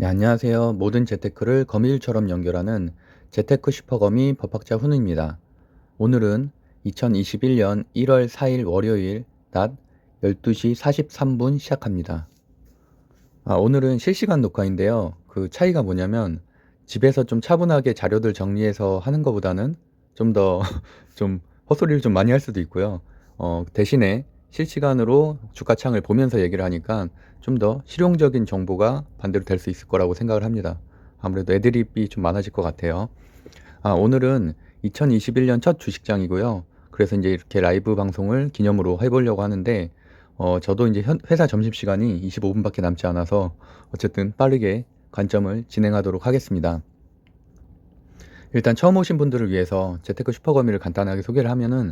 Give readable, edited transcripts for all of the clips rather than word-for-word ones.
네, 안녕하세요. 모든 재테크를 거미줄처럼 연결하는 재테크 슈퍼거미 법학자 훈우입니다. 오늘은 2021년 1월 4일 월요일 낮 12시 43분 시작합니다. 오늘은 실시간 녹화인데요. 그 차이가 뭐냐면 집에서 좀 차분하게 자료들 정리해서 하는 것보다는 좀 더 좀 헛소리를 좀 많이 할 수도 있고요. 대신에 실시간으로 주가창을 보면서 얘기를 하니까 좀 더 실용적인 정보가 반대로 될 수 있을 거라고 생각을 합니다. 아무래도 애드립이 좀 많아질 것 같아요. 오늘은 2021년 첫 주식장이고요. 그래서 이제 이렇게 라이브 방송을 기념으로 해보려고 하는데, 저도 이제 회사 점심시간이 25분밖에 남지 않아서 어쨌든 빠르게 관점을 진행하도록 하겠습니다. 일단 처음 오신 분들을 위해서 재테크 슈퍼거미를 간단하게 소개를 하면은,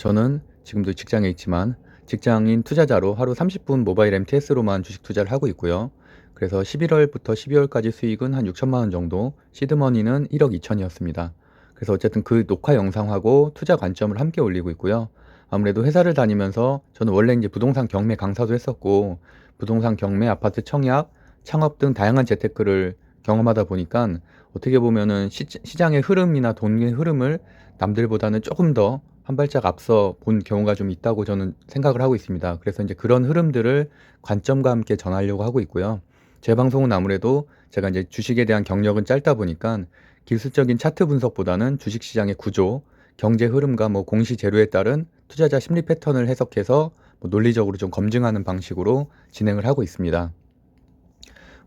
저는 지금도 직장에 있지만 직장인 투자자로 하루 30분 모바일 MTS로만 주식 투자를 하고 있고요. 그래서 11월부터 12월까지 수익은 한 6천만 원 정도, 시드머니는 1억 2천이었습니다. 그래서 어쨌든 그 녹화 영상하고 투자 관점을 함께 올리고 있고요. 아무래도 회사를 다니면서 저는 원래 이제 부동산 경매 강사도 했었고, 부동산 경매, 아파트 청약, 창업 등 다양한 재테크를 경험하다 보니까 어떻게 보면은 시장의 흐름이나 돈의 흐름을 남들보다는 조금 더 한 발짝 앞서 본 경우가 좀 있다고 저는 생각을 하고 있습니다. 그래서 이제 그런 흐름들을 관점과 함께 전하려고 하고 있고요. 제 방송은 아무래도 제가 이제 주식에 대한 경력은 짧다 보니까 기술적인 차트 분석보다는 주식시장의 구조, 경제 흐름과 뭐 공시 재료에 따른 투자자 심리 패턴을 해석해서 뭐 논리적으로 좀 검증하는 방식으로 진행을 하고 있습니다.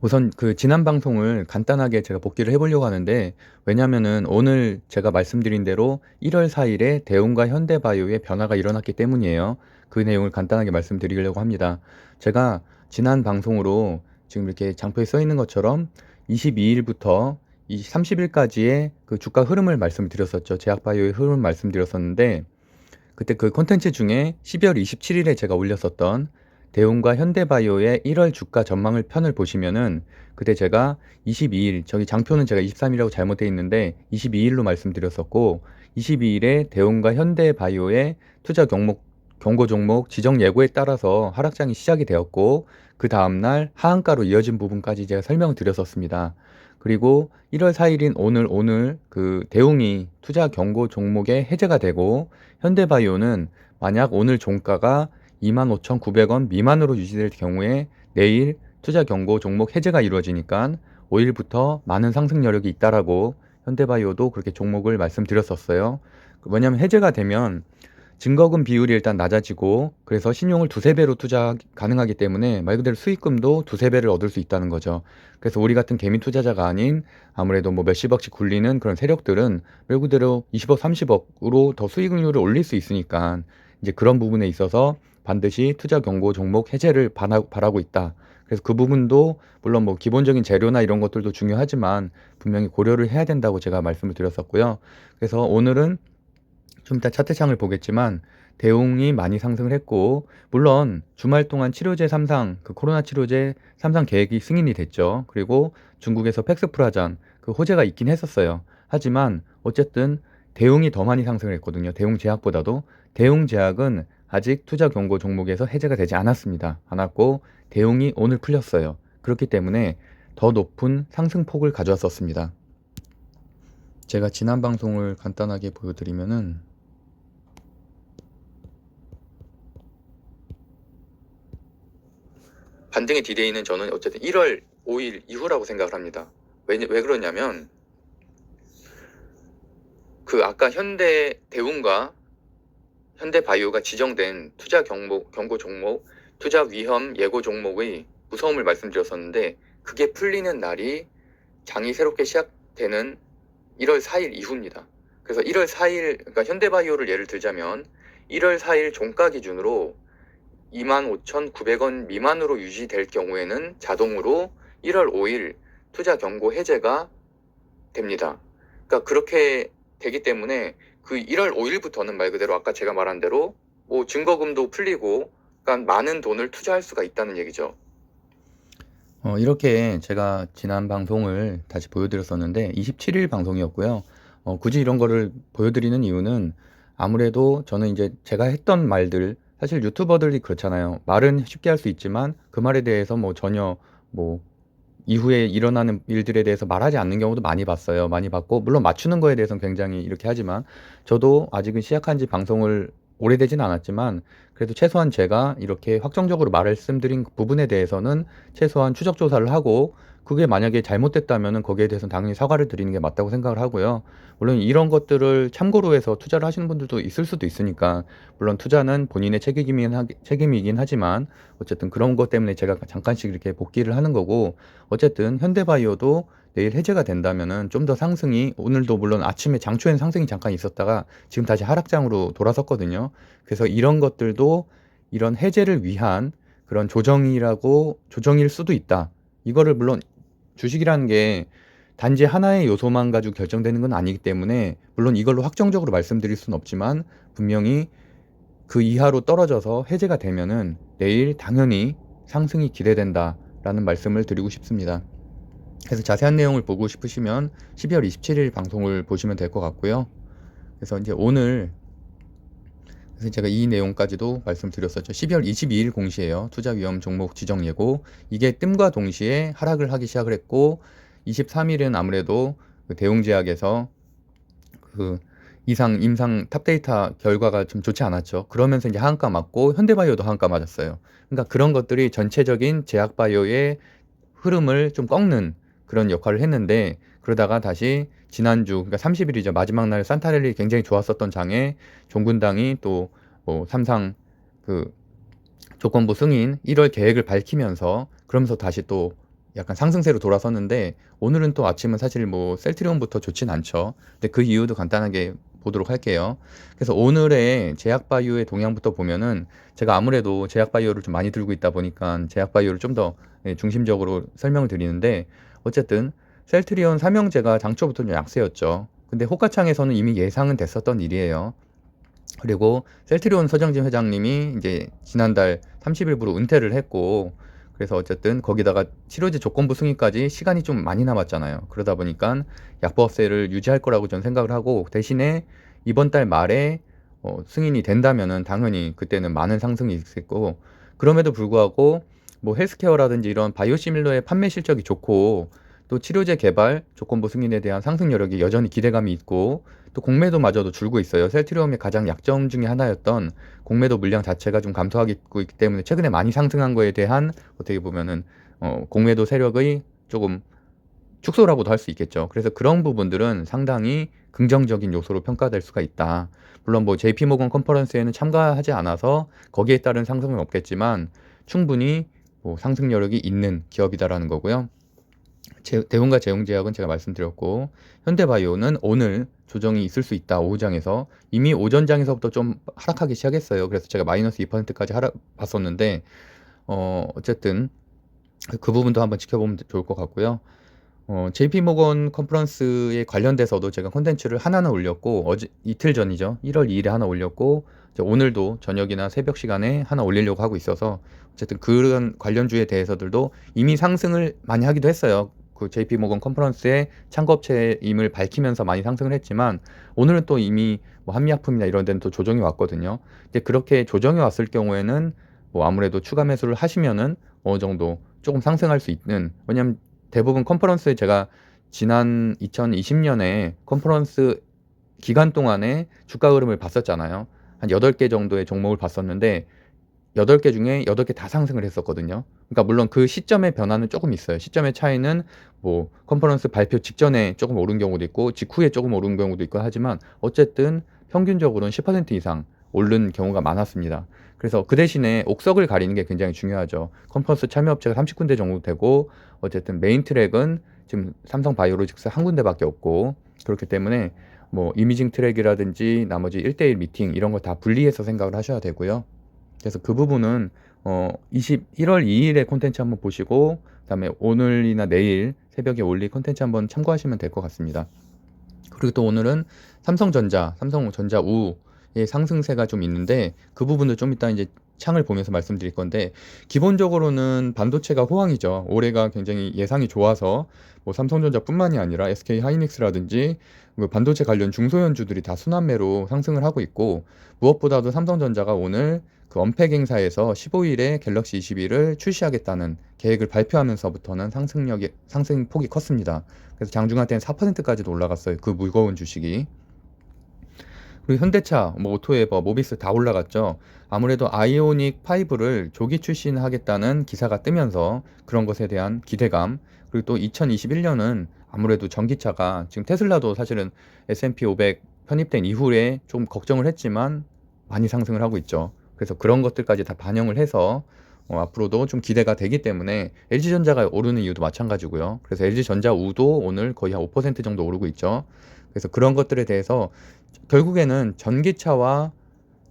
우선 그 지난 방송을 간단하게 제가 복기를 해보려고 하는데, 왜냐면은 오늘 제가 말씀드린 대로 1월 4일에 대웅과 현대바이오의 변화가 일어났기 때문이에요. 그 내용을 간단하게 말씀드리려고 합니다. 제가 지난 방송으로 지금 이렇게 장표에 써 있는 것처럼 22일부터 30일까지의 그 주가 흐름을 말씀드렸었죠. 제약바이오의 흐름을 말씀드렸었는데, 그때 그 콘텐츠 중에 12월 27일에 제가 올렸었던 대웅과 현대바이오의 1월 주가 전망을 편을 보시면은, 그때 제가 22일, 저기 장표는 제가 23일이라고 잘못되어 있는데 22일로 말씀드렸었고, 22일에 대웅과 현대바이오의 투자 경고 종목 지정 예고에 따라서 하락장이 시작이 되었고, 그 다음날 하한가로 이어진 부분까지 제가 설명을 드렸었습니다. 그리고 1월 4일인 오늘 그 대웅이 투자 경고 종목에 해제가 되고, 현대바이오는 만약 오늘 종가가 25,900원 미만으로 유지될 경우에 내일 투자 경고 종목 해제가 이루어지니까 5일부터 많은 상승 여력이 있다라고 현대바이오도 그렇게 종목을 말씀드렸었어요. 왜냐하면 해제가 되면 증거금 비율이 일단 낮아지고, 그래서 신용을 두세 배로 투자 가능하기 때문에 말 그대로 수익금도 두세 배를 얻을 수 있다는 거죠. 그래서 우리 같은 개미 투자자가 아닌 아무래도 뭐 몇십억씩 굴리는 그런 세력들은 말 그대로 20억, 30억으로 더 수익률을 올릴 수 있으니까, 이제 그런 부분에 있어서 반드시 투자 경고 종목 해제를 바라고 있다. 그래서 그 부분도 물론 뭐 기본적인 재료나 이런 것들도 중요하지만 분명히 고려를 해야 된다고 제가 말씀을 드렸었고요. 그래서 오늘은 좀 이따 차트창을 보겠지만 대웅이 많이 상승을 했고, 물론 주말 동안 치료제 3상, 그 코로나 치료제 3상 계획이 승인이 됐죠. 그리고 중국에서 팩스프라잔 그 호재가 있긴 했었어요. 하지만 어쨌든 대웅이 더 많이 상승을 했거든요. 대웅제약보다도. 대웅제약은 아직 투자 경고 종목에서 해제가 되지 않았습니다. 않았고 대웅이 오늘 풀렸어요. 그렇기 때문에 더 높은 상승폭을 가져왔었습니다. 제가 지난 방송을 간단하게 보여드리면은, 반등의 디데이는 저는 어쨌든 1월 5일 이후라고 생각을 합니다. 왜 그러냐면, 그 아까 대웅과 현대바이오가 지정된 투자 경고 종목, 투자 위험 예고 종목의 무서움을 말씀드렸었는데, 그게 풀리는 날이 장이 새롭게 시작되는 1월 4일 이후입니다. 그래서 1월 4일, 그러니까 현대바이오를 예를 들자면 1월 4일 종가 기준으로 25,900원 미만으로 유지될 경우에는 자동으로 1월 5일 투자 경고 해제가 됩니다. 그러니까 그렇게 되기 때문에 그 1월 5일부터는 말 그대로 아까 제가 말한 대로 뭐 증거금도 풀리고, 그러니까 많은 돈을 투자할 수가 있다는 얘기죠. 이렇게 제가 지난 방송을 다시 보여드렸었는데 27일 방송이었고요. 굳이 이런 거를 보여드리는 이유는, 아무래도 저는 이제 제가 했던 말들, 사실 유튜버들이 그렇잖아요. 말은 쉽게 할 수 있지만 그 말에 대해서 뭐 전혀 뭐 이후에 일어나는 일들에 대해서 말하지 않는 경우도 많이 봤어요. 많이 봤고 물론 맞추는 거에 대해서는 굉장히 이렇게 하지만 저도 아직은 시작한 지 방송을 오래되진 않았지만 그래도 최소한 제가 이렇게 확정적으로 말씀드린 부분에 대해서는 최소한 추적 조사를 하고 그게 만약에 잘못됐다면은 거기에 대해서는 당연히 사과를 드리는 게 맞다고 생각을 하고요. 물론 이런 것들을 참고로 해서 투자를 하시는 분들도 있을 수도 있으니까 물론 투자는 본인의 책임이긴 하지만 어쨌든 그런 것 때문에 제가 잠깐씩 이렇게 복귀를 하는 거고 어쨌든 현대바이오도 내일 해제가 된다면은 좀 더 상승이 오늘도 물론 아침에 장초엔 상승이 잠깐 있었다가 지금 다시 하락장으로 돌아섰거든요. 그래서 이런 것들도 이런 해제를 위한 그런 조정일 수도 있다. 이거를 물론 주식이라는 게 단지 하나의 요소만 가지고 결정되는 건 아니기 때문에 물론 이걸로 확정적으로 말씀드릴 수는 없지만 분명히 그 이하로 떨어져서 해제가 되면은 내일 당연히 상승이 기대된다라는 말씀을 드리고 싶습니다. 그래서 자세한 내용을 보고 싶으시면 12월 27일 방송을 보시면 될 것 같고요. 그래서 이제 오늘 그래서 제가 이 내용까지도 말씀드렸었죠. 12월 22일 공시에요. 투자 위험 종목 지정 예고. 이게 뜸과 동시에 하락을 하기 시작을 했고 23일은 아무래도 그 대웅제약에서 그 임상 탑데이터 결과가 좀 좋지 않았죠. 그러면서 이제 하한가 맞고 현대바이오도 하한가 맞았어요. 그러니까 그런 것들이 전체적인 제약바이오의 흐름을 좀 꺾는 그런 역할을 했는데 그러다가 다시 지난주 그러니까 30일이죠. 마지막 날 산타랠리 굉장히 좋았었던 장에 종군당이 또 삼상 그 조건부 승인 1월 계획을 밝히면서 그러면서 다시 또 약간 상승세로 돌아섰는데 오늘은 또 아침은 사실 뭐 셀트리온부터 좋진 않죠. 근데 그 이유도 간단하게 보도록 할게요. 그래서 오늘의 제약바이오의 동향부터 보면은 제가 아무래도 제약바이오를 좀 많이 들고 있다 보니까 제약바이오를 좀 더 중심적으로 설명을 드리는데 어쨌든 셀트리온 삼형제가 장초부터 좀 약세였죠. 근데 호가창에서는 이미 예상은 됐었던 일이에요. 그리고 셀트리온 서정진 회장님이 이제 지난달 30일부로 은퇴를 했고 그래서 어쨌든 거기다가 치료제 조건부 승인까지 시간이 좀 많이 남았잖아요. 그러다 보니까 약보합세를 유지할 거라고 저는 생각을 하고 대신에 이번 달 말에 승인이 된다면은 당연히 그때는 많은 상승이 있을 거고 그럼에도 불구하고 뭐 헬스케어라든지 이런 바이오시밀러의 판매 실적이 좋고 또 치료제 개발 조건부 승인에 대한 상승 여력이 여전히 기대감이 있고 또 공매도마저도 줄고 있어요. 셀트리온의 가장 약점 중에 하나였던 공매도 물량 자체가 좀 감소하고 있기 때문에 최근에 많이 상승한 거에 대한 어떻게 보면은 공매도 세력의 조금 축소라고도 할 수 있겠죠. 그래서 그런 부분들은 상당히 긍정적인 요소로 평가될 수가 있다. 물론 뭐 JP모건 컨퍼런스에는 참가하지 않아서 거기에 따른 상승은 없겠지만 충분히 뭐 상승 여력이 있는 기업이다라는 거고요. 대웅과 제용제약은 제가 말씀드렸고 현대바이오는 오늘 조정이 있을 수 있다. 오후장에서 이미 오전장에서부터 좀 하락하기 시작했어요. 그래서 제가 마이너스 2%까지 하락 봤었는데 어쨌든 그 부분도 한번 지켜보면 좋을 것 같고요. JP모건 컨퍼런스에 관련돼서도 제가 콘텐츠를 하나는 올렸고 이틀 전이죠. 1월 2일에 하나 올렸고 오늘도 저녁이나 새벽 시간에 하나 올리려고 하고 있어서 어쨌든 그런 관련주에 대해서들도 이미 상승을 많이 하기도 했어요. 그 JP모건 컨퍼런스의 참고업체임을 밝히면서 많이 상승을 했지만 오늘은 또 이미 뭐 한미약품이나 이런 데는 또 조정이 왔거든요. 근데 그렇게 조정이 왔을 경우에는 뭐 아무래도 추가 매수를 하시면은 어느 정도 조금 상승할 수 있는 왜냐면 대부분 컨퍼런스에 제가 지난 2020년에 컨퍼런스 기간 동안에 주가 흐름을 봤었잖아요. 한 8개 정도의 종목을 봤었는데 8개 중에 8개 다 상승을 했었거든요. 그러니까 물론 그 시점의 변화는 조금 있어요. 시점의 차이는 뭐 컨퍼런스 발표 직전에 조금 오른 경우도 있고 직후에 조금 오른 경우도 있고 하지만 어쨌든 평균적으로는 10% 이상 오른 경우가 많았습니다. 그래서 그 대신에 옥석을 가리는 게 굉장히 중요하죠. 컨퍼런스 참여업체가 30군데 정도 되고 어쨌든 메인 트랙은 지금 삼성바이오로직스 한 군데밖에 없고 그렇기 때문에 뭐 이미징 트랙이라든지 나머지 1대1 미팅 이런 거 다 분리해서 생각을 하셔야 되고요. 그래서 그 부분은 1월 2일에 콘텐츠 한번 보시고 그다음에 오늘이나 내일 새벽에 올릴 콘텐츠 한번 참고하시면 될 것 같습니다. 그리고 또 오늘은 삼성전자 우의 상승세가 좀 있는데 그 부분도 좀 이따 이제 창을 보면서 말씀드릴 건데, 기본적으로는 반도체가 호황이죠. 올해가 굉장히 예상이 좋아서 뭐 삼성전자뿐만이 아니라 SK 하이닉스라든지 뭐 반도체 관련 중소형주들이 다 순환매로 상승을 하고 있고, 무엇보다도 삼성전자가 오늘 그 언팩 행사에서 15일에 갤럭시 21을 출시하겠다는 계획을 발표하면서부터는 상승폭이 컸습니다. 그래서 장중한 때는 4%까지도 올라갔어요. 그 무거운 주식이. 그리고 현대차, 뭐 오토에버, 모비스 다 올라갔죠. 아무래도 아이오닉 5를 조기 출시하겠다는 기사가 뜨면서 그런 것에 대한 기대감, 그리고 또 2021년은 아무래도 전기차가, 지금 테슬라도 사실은 S&P 500 편입된 이후에 좀 걱정을 했지만 많이 상승을 하고 있죠. 그래서 그런 것들까지 다 반영을 해서 앞으로도 좀 기대가 되기 때문에 LG전자가 오르는 이유도 마찬가지고요. 그래서 LG전자 우도 오늘 거의 한 5% 정도 오르고 있죠. 그래서 그런 것들에 대해서 결국에는 전기차와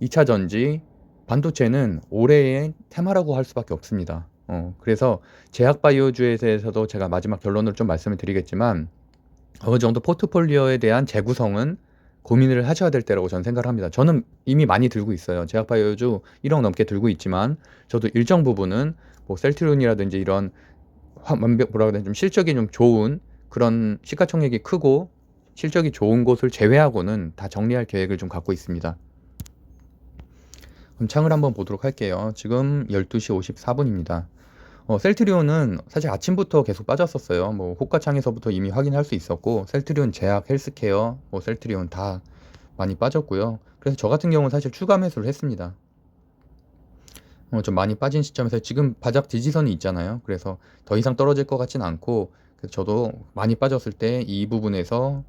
2차 전지, 반도체는 올해의 테마라고 할 수밖에 없습니다. 그래서 제약바이오주에 대해서도 제가 마지막 결론으로 좀 말씀을 드리겠지만, 어느 정도 포트폴리오에 대한 재구성은 고민을 하셔야 될 때라고 저는 생각을 합니다. 저는 이미 많이 들고 있어요. 제약바이오주 1억 넘게 들고 있지만, 저도 일정 부분은 뭐 셀트리온이라든지 이런 뭐라 그래야 되나, 좀 실적이 좀 좋은, 그런 시가총액이 크고 실적이 좋은 곳을 제외하고는 다 정리할 계획을 좀 갖고 있습니다. 그럼 창을 한번 보도록 할게요. 지금 12시 54분입니다. 셀트리온은 사실 아침부터 계속 빠졌었어요. 뭐 호가창에서부터 이미 확인할 수 있었고, 셀트리온 제약, 헬스케어, 뭐 셀트리온 다 많이 빠졌고요. 그래서 저 같은 경우는 사실 추가 매수를 했습니다. 좀 많이 빠진 시점에서 지금 바닥 지지선이 있잖아요. 그래서 더 이상 떨어질 것 같진 않고, 그래서 저도 많이 빠졌을 때 이 부분에서,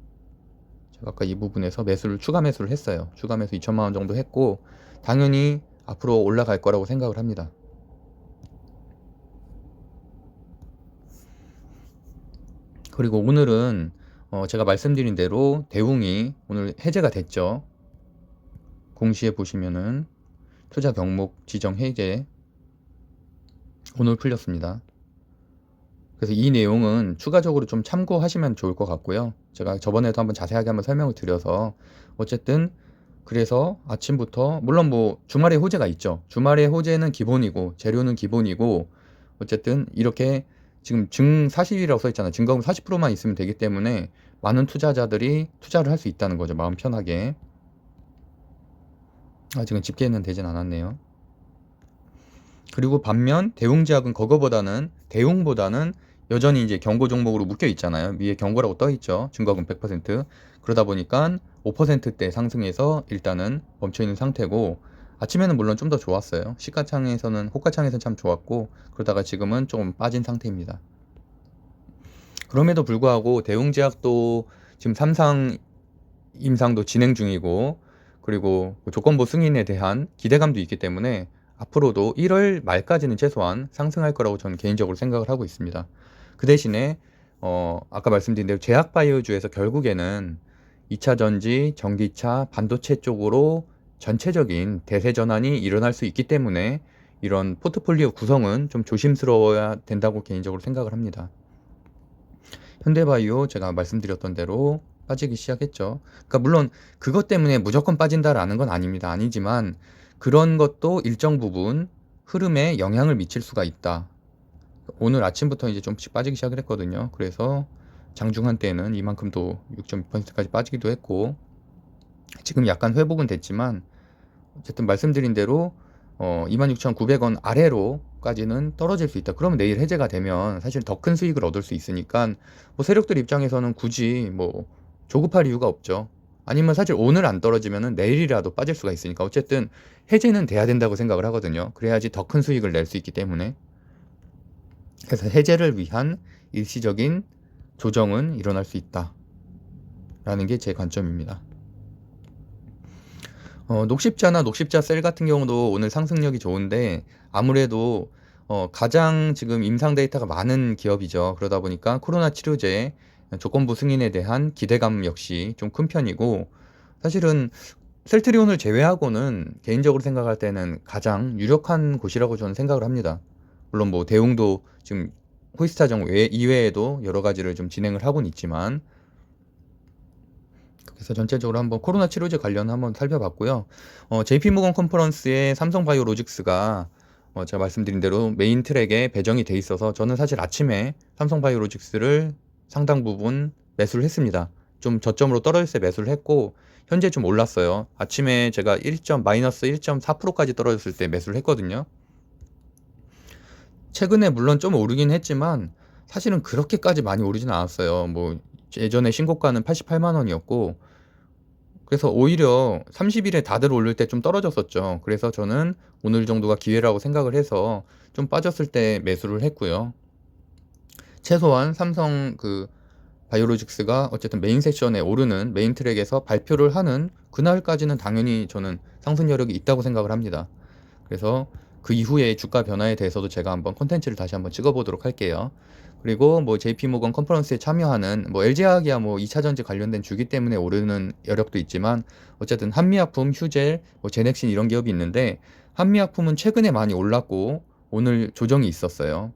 제가 아까 이 부분에서 추가 매수를 했어요. 추가 매수 2천만 원 정도 했고, 당연히 앞으로 올라갈 거라고 생각을 합니다. 그리고 오늘은 제가 말씀드린 대로 대웅이 오늘 해제가 됐죠. 공시에 보시면은 투자 경목 지정 해제 오늘 풀렸습니다. 그래서 이 내용은 추가적으로 좀 참고하시면 좋을 것 같고요. 제가 저번에도 한번 자세하게 한번 설명을 드려서, 어쨌든 그래서 아침부터, 물론 뭐 주말에 호재가 있죠. 주말에 호재는 기본이고 재료는 기본이고, 어쨌든 이렇게 지금 증 40이라고 써 있잖아요. 증거금 40%만 있으면 되기 때문에 많은 투자자들이 투자를 할 수 있다는 거죠. 마음 편하게. 아직은 집계는 되진 않았네요. 그리고 반면 대웅제약은 대웅보다는 여전히 이제 경고 종목으로 묶여 있잖아요. 위에 경고라고 떠 있죠. 증거금 100%. 그러다 보니까 5%대 상승해서 일단은 멈춰 있는 상태고, 아침에는 물론 좀 더 좋았어요. 호가창에서는 참 좋았고, 그러다가 지금은 조금 빠진 상태입니다. 그럼에도 불구하고 대웅제약도 지금 삼상 임상도 진행 중이고, 그리고 조건부 승인에 대한 기대감도 있기 때문에 앞으로도 1월 말까지는 최소한 상승할 거라고 저는 개인적으로 생각을 하고 있습니다. 그 대신에 아까 말씀드린 대로 제약바이오주에서 결국에는 2차 전지, 전기차, 반도체 쪽으로 전체적인 대세 전환이 일어날 수 있기 때문에 이런 포트폴리오 구성은 좀 조심스러워야 된다고 개인적으로 생각을 합니다. 현대바이오 제가 말씀드렸던 대로 빠지기 시작했죠. 그러니까 물론 그것 때문에 무조건 빠진다라는 건 아니지만 그런 것도 일정 부분 흐름에 영향을 미칠 수가 있다. 오늘 아침부터 이제 좀씩 빠지기 시작을 했거든요. 그래서 장중한 때는 이만큼도 6.2%까지 빠지기도 했고, 지금 약간 회복은 됐지만 어쨌든 말씀드린 대로 26,900원 아래로까지는 떨어질 수 있다. 그러면 내일 해제가 되면 사실 더 큰 수익을 얻을 수 있으니까 뭐 세력들 입장에서는 굳이 뭐 조급할 이유가 없죠. 아니면 사실 오늘 안 떨어지면은 내일이라도 빠질 수가 있으니까 어쨌든 해제는 돼야 된다고 생각을 하거든요. 그래야지 더 큰 수익을 낼 수 있기 때문에. 그래서 해제를 위한 일시적인 조정은 일어날 수 있다 라는 게 제 관점입니다. 녹십자나 녹십자 셀 같은 경우도 오늘 상승력이 좋은데, 아무래도 가장 지금 임상 데이터가 많은 기업이죠. 그러다 보니까 코로나 치료제 조건부 승인에 대한 기대감 역시 좀 큰 편이고, 사실은 셀트리온을 제외하고는 개인적으로 생각할 때는 가장 유력한 곳이라고 저는 생각을 합니다. 물론 뭐 대웅도 지금 호이스타정 이외에도 여러 가지를 좀 진행을 하고는 있지만, 그래서 전체적으로 한번 코로나 치료제 관련 한번 살펴봤고요. JP모건 컨퍼런스의 삼성바이오로직스가 제가 말씀드린 대로 메인 트랙에 배정이 돼 있어서 저는 사실 아침에 삼성바이오로직스를 상당 부분 매수를 했습니다. 좀 저점으로 떨어질 때 매수를 했고 현재 좀 올랐어요. 아침에 제가 마이너스 1.4%까지 떨어졌을 때 매수를 했거든요. 최근에 물론 좀 오르긴 했지만 사실은 그렇게까지 많이 오르진 않았어요. 뭐 예전에 신고가는 88만 원이었고 그래서 오히려 30일에 다들 오를 때 좀 떨어졌었죠. 그래서 저는 오늘 정도가 기회라고 생각을 해서 좀 빠졌을 때 매수를 했고요. 최소한 삼성 바이오로직스가 어쨌든 메인 세션에 오르는 메인 트랙에서 발표를 하는 그날까지는 당연히 저는 상승 여력이 있다고 생각을 합니다. 그래서 그 이후에 주가 변화에 대해서도 제가 한번 컨텐츠를 다시 한번 찍어보도록 할게요. 그리고 뭐 JP모건 컨퍼런스에 참여하는 뭐 LG화학이야 뭐 2차전지 관련된 주기 때문에 오르는 여력도 있지만 어쨌든 한미약품, 휴젤, 뭐 제넥신 이런 기업이 있는데 한미약품은 최근에 많이 올랐고 오늘 조정이 있었어요.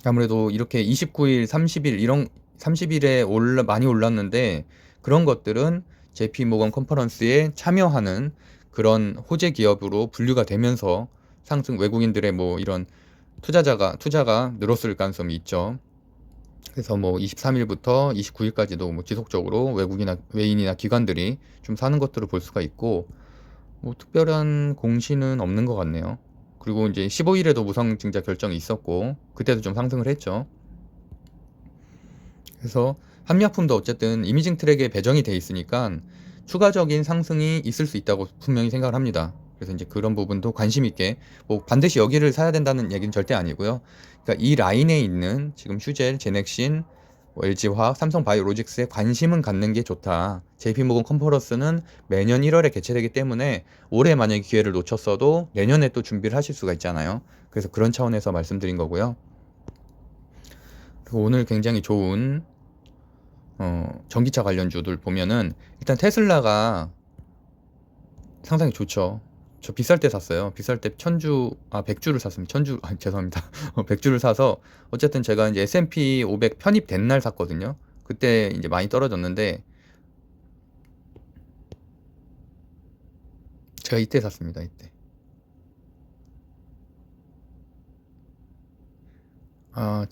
아무래도 이렇게 29일, 30일 이런 30일에 많이 올랐는데 그런 것들은 JP모건 컨퍼런스에 참여하는 그런 호재 기업으로 분류가 되면서 상승 외국인들의 뭐 이런 투자가 늘었을 가능성이 있죠. 그래서 뭐 23일부터 29일까지도 뭐 지속적으로 외인이나 기관들이 좀 사는 것들을 볼 수가 있고 뭐 특별한 공시는 없는 것 같네요. 그리고 이제 15일에도 무상증자 결정이 있었고 그때도 좀 상승을 했죠. 그래서 한미약품도 어쨌든 이미징 트랙에 배정이 돼 있으니까 추가적인 상승이 있을 수 있다고 분명히 생각을 합니다. 그래서 이제 그런 부분도 관심 있게 뭐 반드시 여기를 사야 된다는 얘기는 절대 아니고요. 그러니까 이 라인에 있는 지금 휴젤, 제넥신, 뭐 LG화학, 삼성바이오로직스에 관심은 갖는 게 좋다. JP모건 컨퍼런스는 매년 1월에 개최되기 때문에 올해 만약에 기회를 놓쳤어도 내년에 또 준비를 하실 수가 있잖아요. 그래서 그런 차원에서 말씀드린 거고요. 그리고 오늘 굉장히 좋은 전기차 관련주들 보면은 일단 테슬라가 상당히 좋죠. 저 비쌀 때 샀어요. 비쌀 때 100주를 샀습니다. 죄송합니다. 100주를 사서 어쨌든 제가 이제 S&P 500 편입된 날 샀거든요. 그때 이제 많이 떨어졌는데 제가 이때 샀습니다. 이때.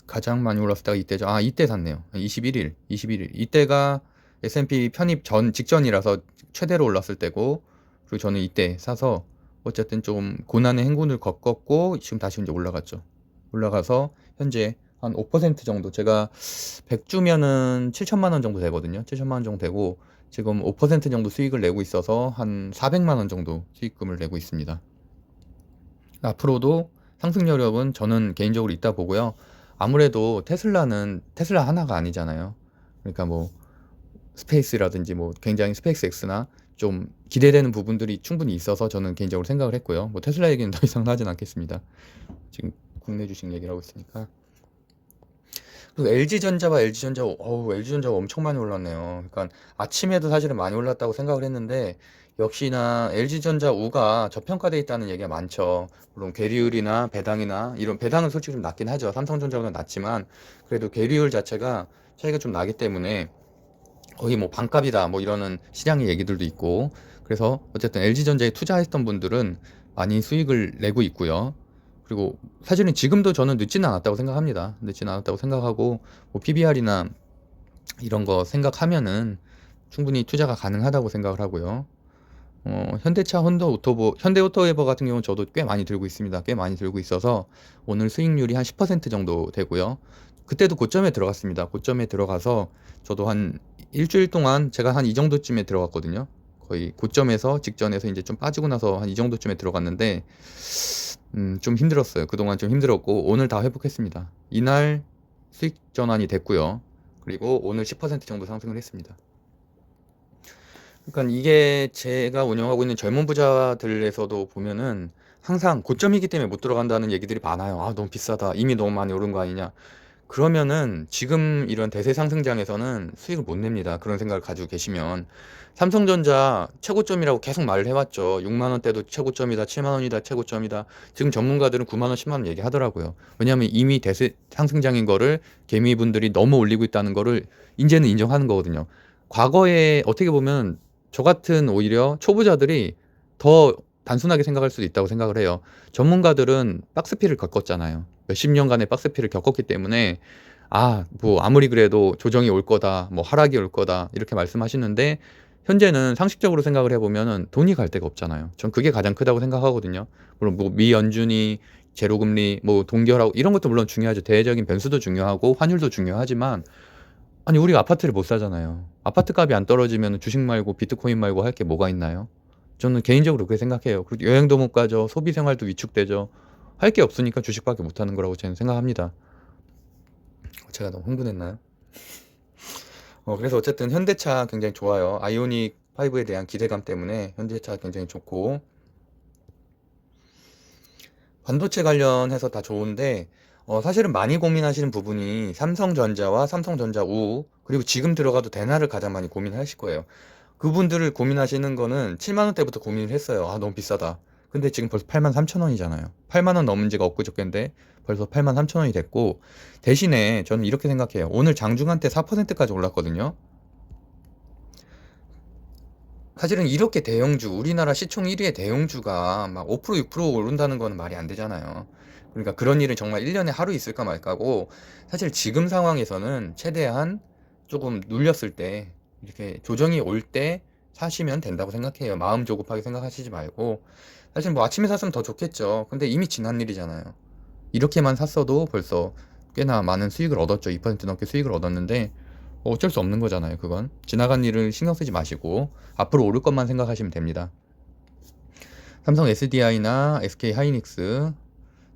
가장 많이 올랐을 때가 이때죠. 이때 샀네요. 21일. 이때가 S&P 편입 직전이라서 최대로 올랐을 때고, 그리고 저는 이때 사서 어쨌든 좀 고난의 행군을 겪었고, 지금 다시 이제 올라갔죠. 올라가서 현재 한 5% 정도, 제가 100주면은 7천만 원 정도 되거든요. 7천만 원 정도 되고, 지금 5% 정도 수익을 내고 있어서 한 400만 원 정도 수익금을 내고 있습니다. 앞으로도 상승 여력은 저는 개인적으로 있다 보고요. 아무래도 테슬라는 테슬라 하나가 아니잖아요. 그러니까 뭐 스페이스라든지 뭐 굉장히 스페이스X나 좀 기대되는 부분들이 충분히 있어서 저는 개인적으로 생각을 했고요. 뭐 테슬라 얘기는 더 이상 하진 않겠습니다. 지금 국내 주식 얘기를 하고 있으니까. 그리고 LG전자가 엄청 많이 올랐네요. 그러니까 아침에도 사실은 많이 올랐다고 생각을 했는데 역시나 LG전자 우가 저평가돼 있다는 얘기가 많죠. 물론 계리율이나 배당이나 이런 배당은 솔직히 좀 낮긴 하죠. 삼성전자보다 낮지만 그래도 계리율 자체가 차이가 좀 나기 때문에 거의 뭐 반값이다 뭐 이러는 시장의 얘기들도 있고 그래서 어쨌든 LG전자에 투자했던 분들은 많이 수익을 내고 있고요. 그리고 사실은 지금도 저는 늦지는 않았다고 생각합니다. 늦지는 않았다고 생각하고 뭐 PBR이나 이런 거 생각하면은 충분히 투자가 가능하다고 생각을 하고요. 현대차, 현대오토에버 같은 경우는 저도 꽤 많이 들고 있습니다. 꽤 많이 들고 있어서 오늘 수익률이 한 10% 정도 되고요. 그때도 고점에 들어갔습니다. 고점에 들어가서 저도 한 일주일 동안 제가 한 이 정도쯤에 들어갔거든요. 거의 고점에서 직전에서 이제 좀 빠지고 나서 한 이 정도쯤에 들어갔는데 좀 힘들었어요. 그동안 좀 힘들었고 오늘 다 회복했습니다. 이날 수익 전환이 됐고요. 그리고 오늘 10% 정도 상승을 했습니다. 그러니까 이게 제가 운영하고 있는 젊은 부자들에서도 보면은 항상 고점이기 때문에 못 들어간다는 얘기들이 많아요. 너무 비싸다. 이미 너무 많이 오른 거 아니냐. 그러면은 지금 이런 대세 상승장에서는 수익을 못 냅니다. 그런 생각을 가지고 계시면 삼성전자 최고점이라고 계속 말을 해왔죠. 6만 원대도 최고점이다, 7만 원이다, 최고점이다. 지금 전문가들은 9만 원, 10만 원 얘기하더라고요. 왜냐하면 이미 대세 상승장인 거를 개미분들이 너무 올리고 있다는 거를 이제는 인정하는 거거든요. 과거에 어떻게 보면 저 같은 오히려 초보자들이 더 단순하게 생각할 수도 있다고 생각을 해요. 전문가들은 박스피를 겪었잖아요. 몇십 년간의 박스피를 겪었기 때문에 뭐 아무리 그래도 조정이 올 거다, 뭐 하락이 올 거다 이렇게 말씀하시는데, 현재는 상식적으로 생각을 해 보면은 돈이 갈 데가 없잖아요. 전 그게 가장 크다고 생각하거든요. 물론 뭐 미연준이, 제로금리, 뭐 동결하고 이런 것도 물론 중요하죠. 대외적인 변수도 중요하고 환율도 중요하지만, 아니 우리가 아파트를 못 사잖아요. 아파트 값이 안 떨어지면 주식 말고 비트코인 말고 할 게 뭐가 있나요? 저는 개인적으로 그렇게 생각해요. 그리고 여행도 못 가죠. 소비 생활도 위축되죠. 할 게 없으니까 주식밖에 못 하는 거라고 저는 생각합니다. 제가 너무 흥분했나요? 그래서 어쨌든 현대차 굉장히 좋아요. 아이오닉 5에 대한 기대감 때문에 현대차 굉장히 좋고, 반도체 관련해서 다 좋은데, 사실은 많이 고민하시는 부분이 삼성전자와 삼성전자 우, 그리고 지금 들어가도 대나를 가장 많이 고민하실 거예요. 그분들을 고민하시는 거는 7만 원대부터 고민을 했어요. 너무 비싸다. 근데 지금 벌써 8만 3천 원이잖아요. 8만 원 넘은 지가 엊그저께인데 벌써 8만 3천 원이 됐고, 대신에 저는 이렇게 생각해요. 오늘 장중한 때 4%까지 올랐거든요. 사실은 이렇게 대형주, 우리나라 시총 1위의 대형주가 막 5% 6% 오른다는 거는 말이 안 되잖아요. 그러니까 그런 일은 정말 1년에 하루 있을까 말까고, 사실 지금 상황에서는 최대한 조금 눌렸을 때, 이렇게 조정이 올 때 사시면 된다고 생각해요. 마음 조급하게 생각하시지 말고. 사실 뭐 아침에 샀으면 더 좋겠죠. 근데 이미 지난 일이잖아요. 이렇게만 샀어도 벌써 꽤나 많은 수익을 얻었죠. 2% 넘게 수익을 얻었는데, 어쩔 수 없는 거잖아요. 그건 지나간 일을 신경 쓰지 마시고 앞으로 오를 것만 생각하시면 됩니다. 삼성 SDI나 SK 하이닉스,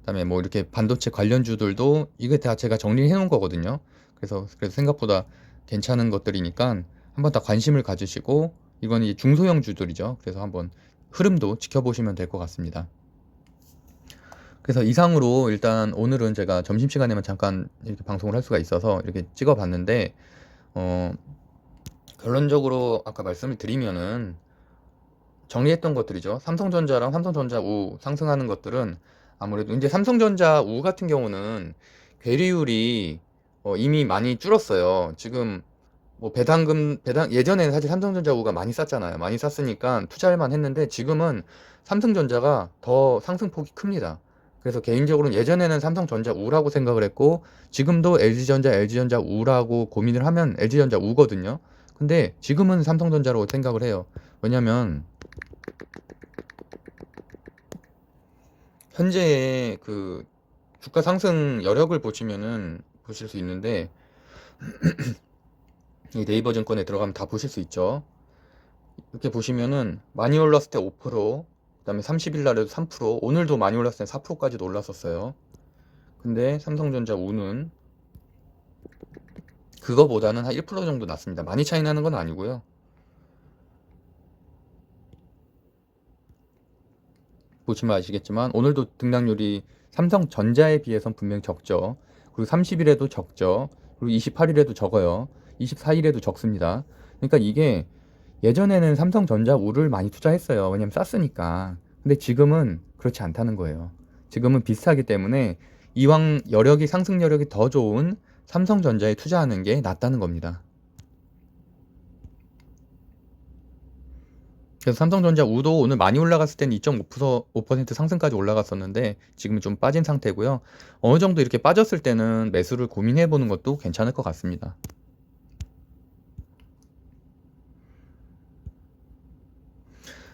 그다음에 뭐 이렇게 반도체 관련주들도 이게 다 제가 정리해 놓은 거거든요. 그래서 생각보다 괜찮은 것들이니까 한번 다 관심을 가지시고, 이건 이제 중소형 주들이죠. 그래서 한번 흐름도 지켜보시면 될 것 같습니다. 그래서 이상으로 일단 오늘은 제가 점심시간에만 잠깐 이렇게 방송을 할 수가 있어서 이렇게 찍어 봤는데, 어, 결론적으로 아까 말씀을 드리면은 정리했던 것들이죠. 삼성전자랑 삼성전자 우 상승하는 것들은 아무래도 이제 삼성전자 우 같은 경우는 괴리율이 이미 많이 줄었어요. 지금 뭐 배당 예전에는 사실 삼성전자 우가 많이 쌌잖아요. 많이 쌌으니까 투자할 만 했는데, 지금은 삼성전자가 더 상승폭이 큽니다. 그래서 개인적으로는 예전에는 삼성전자 우라고 생각을 했고, 지금도 LG전자 우라고 고민을 하면 LG전자 우거든요. 근데 지금은 삼성전자로 생각을 해요. 왜냐면 현재의 그 주가 상승 여력을 보시면은 보실 수 있는데, 이 네이버 증권에 들어가면 다 보실 수 있죠. 이렇게 보시면은 많이 올랐을 때 5%, 그다음에 30일 날에도 3%, 오늘도 많이 올랐을 때 4%까지도 올랐었어요. 근데 삼성전자 우는 그거보다는 한 1% 정도 낮습니다. 많이 차이 나는 건 아니고요. 보시면 아시겠지만 오늘도 등락률이 삼성전자에 비해서는 분명히 적죠. 그리고 30일에도 적죠. 그리고 28일에도 적어요. 24일에도 적습니다. 그러니까 이게, 예전에는 삼성전자 우를 많이 투자했어요. 왜냐면 쌌으니까. 근데 지금은 그렇지 않다는 거예요. 지금은 비슷하기 때문에 이왕 여력이, 상승 여력이 더 좋은 삼성전자에 투자하는 게 낫다는 겁니다. 그래서 삼성전자 우도 오늘 많이 올라갔을 때는 2.5% 상승까지 올라갔었는데 지금은 좀 빠진 상태고요. 어느 정도 이렇게 빠졌을 때는 매수를 고민해 보는 것도 괜찮을 것 같습니다.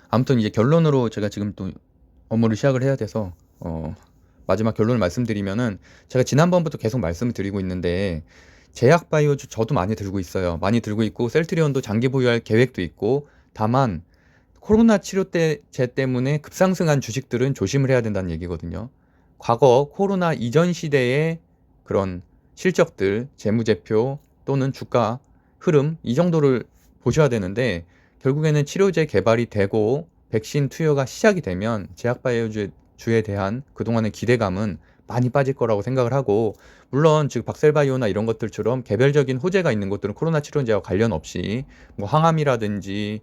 아무튼 이제 결론으로 제가 지금 또 업무를 시작을 해야 돼서 마지막 결론을 말씀드리면은, 제가 지난번부터 계속 말씀을 드리고 있는데, 제약바이오주 저도 많이 들고 있어요. 많이 들고 있고 셀트리온도 장기 보유할 계획도 있고, 다만 코로나 치료제 때문에 급상승한 주식들은 조심을 해야 된다는 얘기거든요. 과거 코로나 이전 시대의 그런 실적들, 재무제표 또는 주가 흐름, 이 정도를 보셔야 되는데, 결국에는 치료제 개발이 되고 백신 투여가 시작이 되면 제약바이오주에 대한 그동안의 기대감은 많이 빠질 거라고 생각을 하고, 물론 즉 박셀바이오나 이런 것들처럼 개별적인 호재가 있는 것들은 코로나 치료제와 관련 없이 뭐 항암이라든지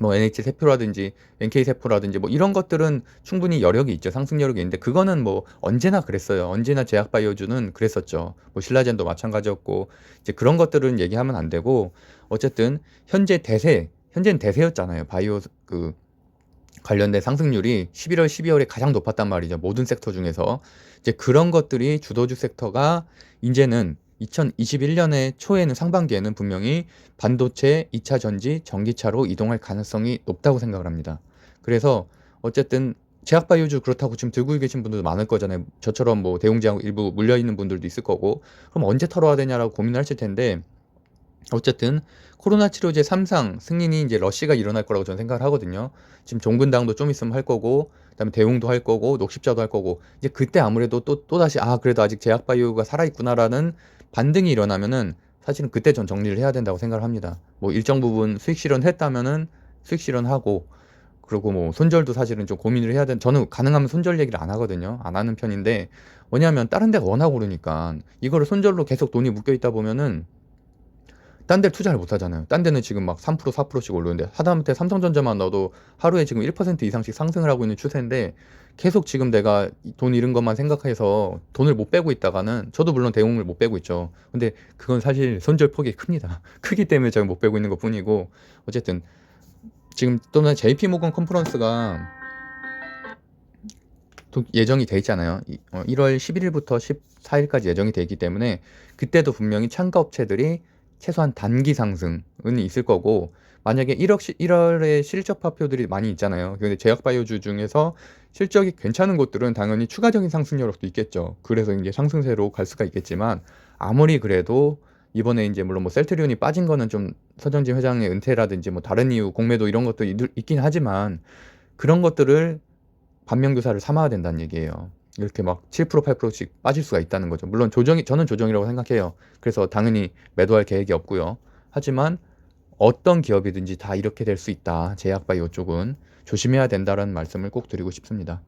뭐 NH 세표라든지 NK 세포라든지 뭐 이런 것들은 충분히 여력이 있죠. 상승 여력이 있는데 그거는 뭐 언제나 그랬어요. 언제나 제약바이오주는 그랬었죠. 뭐 신라젠도 마찬가지였고 이제 그런 것들은 얘기하면 안 되고 어쨌든 현재는 대세였잖아요. 바이오 그 관련된 상승률이 11월, 12월에 가장 높았단 말이죠. 모든 섹터 중에서. 이제 그런 것들이 주도주 섹터가 이제는 2021년의 초에는 상반기에는 분명히 반도체, 2차 전지, 전기차로 이동할 가능성이 높다고 생각을 합니다. 그래서 어쨌든 제약바이오주 그렇다고 지금 들고 계신 분들도 많을 거잖아요. 저처럼 뭐 대웅제약 일부 물려 있는 분들도 있을 거고. 그럼 언제 털어야 되냐라고 고민을 하실 텐데 어쨌든 코로나 치료제 3상 승인이 이제 러시가 일어날 거라고 저는 생각을 하거든요. 지금 종근당도 좀 있으면 할 거고, 그다음에 대웅도 할 거고, 녹십자도 할 거고, 이제 그때 아무래도 또다시 그래도 아직 제약바이오가 살아있구나라는 반등이 일어나면은 사실은 그때 전 정리를 해야 된다고 생각을 합니다. 뭐 일정 부분 수익 실현했다면은 수익 실현하고, 그리고 뭐 손절도 사실은 좀 고민을 해야 저는 가능하면 손절 얘기를 안 하거든요. 안 하는 편인데, 뭐냐면 다른 데가 워낙 오르니까 이거를 손절로 계속 돈이 묶여 있다 보면은 딴 데 투자를 못 하잖아요. 딴 데는 지금 막 3%, 4%씩 오르는데 하다못해 삼성전자만 넣어도 하루에 지금 1% 이상씩 상승을 하고 있는 추세인데 계속 지금 내가 돈 잃은 것만 생각해서 돈을 못 빼고 있다가는 저도 물론 대웅을 못 빼고 있죠. 근데 그건 사실 손절 폭이 큽니다. 크기 때문에 제가 못 빼고 있는 것 뿐이고 어쨌든 지금 또는 JP 모건 컨퍼런스가 또 예정이 돼 있잖아요. 1월 11일부터 14일까지 예정이 돼 있기 때문에 그때도 분명히 참가 업체들이 최소한 단기 상승은 있을 거고 만약에 1월에 실적 발표들이 많이 있잖아요. 근데 제약바이오주 중에서 실적이 괜찮은 곳들은 당연히 추가적인 상승 여력도 있겠죠. 그래서 이제 상승세로 갈 수가 있겠지만 아무리 그래도 이번에 이제 물론 뭐 셀트리온이 빠진 거는 좀 서정진 회장의 은퇴라든지 뭐 다른 이유 공매도 이런 것도 있긴 하지만 그런 것들을 반면교사를 삼아야 된다는 얘기예요. 이렇게 막 7%, 8%씩 빠질 수가 있다는 거죠. 물론 저는 조정이라고 생각해요. 그래서 당연히 매도할 계획이 없고요. 하지만 어떤 기업이든지 다 이렇게 될 수 있다. 제약바이오 쪽은 조심해야 된다라는 말씀을 꼭 드리고 싶습니다.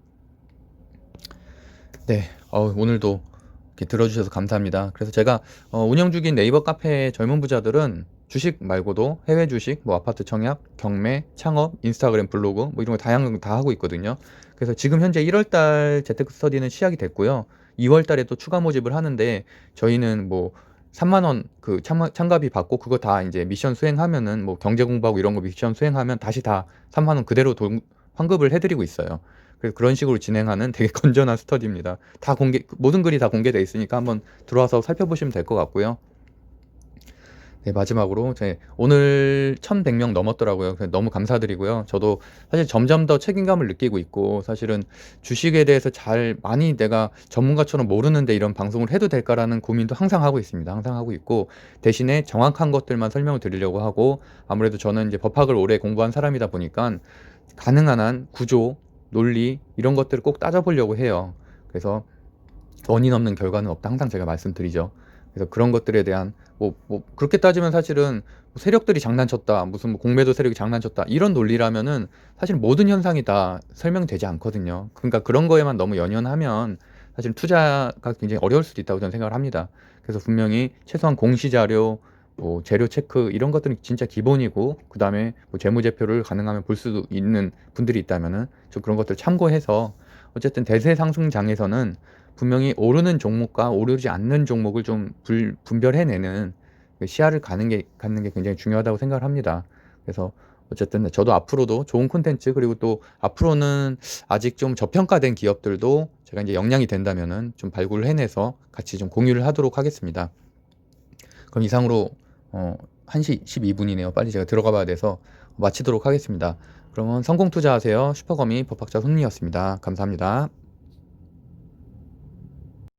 네, 오늘도 이렇게 들어주셔서 감사합니다. 그래서 제가 운영 중인 네이버 카페 젊은 부자들은 주식 말고도 해외 주식, 뭐 아파트 청약, 경매, 창업, 인스타그램 블로그 뭐 이런 거 다양한 거 다 하고 있거든요. 그래서 지금 현재 1월달 재테크 스터디는 시작이 됐고요. 2월달에 또 추가 모집을 하는데 저희는 뭐 3만 원 그 참가비 받고 그거 다 이제 미션 수행하면은 뭐 경제 공부하고 이런 거 미션 수행하면 다시 다 3만 원 그대로 환급을 해드리고 있어요. 그래서 그런 식으로 진행하는 되게 건전한 스터디입니다. 다 모든 글이 다 공개되어 있으니까 한번 들어와서 살펴보시면 될 것 같고요. 네, 마지막으로 오늘 1,100명 넘었더라고요. 그래서 너무 감사드리고요. 저도 사실 점점 더 책임감을 느끼고 있고 사실은 주식에 대해서 많이 내가 전문가처럼 모르는데 이런 방송을 해도 될까라는 고민도 항상 하고 있습니다. 항상 하고 있고 대신에 정확한 것들만 설명을 드리려고 하고 아무래도 저는 이제 법학을 오래 공부한 사람이다 보니까 가능한 한 구조, 논리 이런 것들을 꼭 따져보려고 해요. 그래서 원인 없는 결과는 없다. 항상 제가 말씀드리죠. 그래서 그런 것들에 대한 그렇게 따지면 사실은 세력들이 장난쳤다, 무슨 뭐 공매도 세력이 장난쳤다 이런 논리라면은 사실 모든 현상이 다 설명되지 않거든요. 그러니까 그런 거에만 너무 연연하면 사실 투자가 굉장히 어려울 수도 있다고 저는 생각을 합니다. 그래서 분명히 최소한 공시 자료, 뭐 재료 체크 이런 것들은 진짜 기본이고 그 다음에 뭐 재무제표를 가능하면 볼 수도 있는 분들이 있다면은 저 그런 것들 참고해서 어쨌든 대세 상승장에서는 분명히 오르는 종목과 오르지 않는 종목을 좀 분별해내는 그 시야를 갖는 게 굉장히 중요하다고 생각을 합니다. 그래서 어쨌든 저도 앞으로도 좋은 콘텐츠 그리고 또 앞으로는 아직 좀 저평가된 기업들도 제가 이제 역량이 된다면은 좀 발굴을 해내서 같이 좀 공유를 하도록 하겠습니다. 그럼 이상으로 1시 12분이네요. 빨리 제가 들어가 봐야 돼서 마치도록 하겠습니다. 그러면 성공 투자하세요. 슈퍼거미 법학자 손미였습니다. 감사합니다.